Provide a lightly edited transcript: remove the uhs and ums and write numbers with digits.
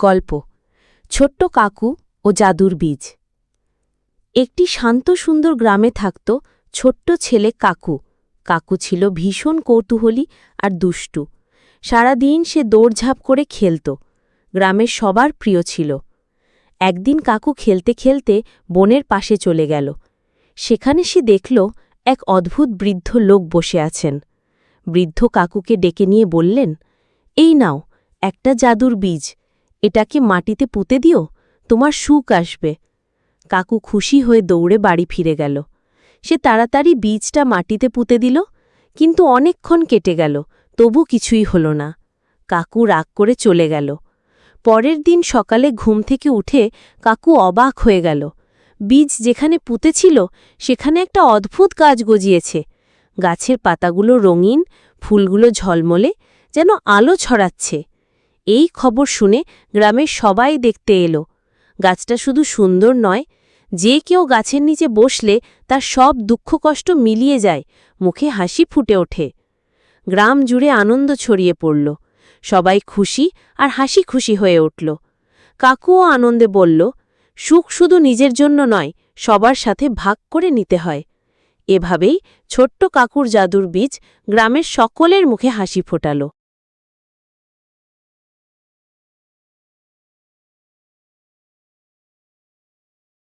গল্প ছোট্ট কাকু ও জাদুর বীজ। একটি শান্ত সুন্দর গ্রামে থাকত ছোট্ট ছেলে কাকু। কাকু ছিল ভীষণ কৌতূহলী আর দুষ্টু। সারাদিন সে দৌড়ঝাঁপ করে খেলত। গ্রামের সবার প্রিয় ছিল। একদিন কাকু খেলতে খেলতে বনের পাশে চলে গেল। সেখানে সে দেখল এক অদ্ভুত বৃদ্ধ লোক বসে আছেন। বৃদ্ধ কাকুকে ডেকে নিয়ে বললেন, এই নাও একটা জাদুর বীজ, এটাকে মাটিতে পুঁতে দিও, তোমার সুখ আসবে। কাকু খুশি হয়ে দৌড়ে বাড়ি ফিরে গেল। সে তাড়াতাড়ি বীজটা মাটিতে পুঁতে দিল, কিন্তু অনেকক্ষণ কেটে গেল, তবু কিছুই হল না। কাকু রাগ করে চলে গেল। পরের দিন সকালে ঘুম থেকে উঠে কাকু অবাক হয়ে গেল। বীজ যেখানে পুঁতেছিল সেখানে একটা অদ্ভুত গাছ গজিয়েছে। গাছের পাতাগুলো রঙিন, ফুলগুলো ঝলমলে, যেন আলো ছড়াচ্ছে। এই খবর শুনে গ্রামের সবাই দেখতে এলো। গাছটা শুধু সুন্দর নয়, যে কেউ গাছের নিচে বসলে তার সব দুঃখ কষ্ট মিলিয়ে যায়, মুখে হাসি ফুটে ওঠে। গ্রাম জুড়ে আনন্দ ছড়িয়ে পড়ল। সবাই খুশি আর হাসি খুশি হয়ে উঠল। কাকুও আনন্দে বলল, সুখ শুধু নিজের জন্য নয়, সবার সাথে ভাগ করে নিতে হয়। এভাবেই ছোট্ট কাকুর জাদুর বীজ গ্রামের সকলের মুখে হাসি ফোটাল।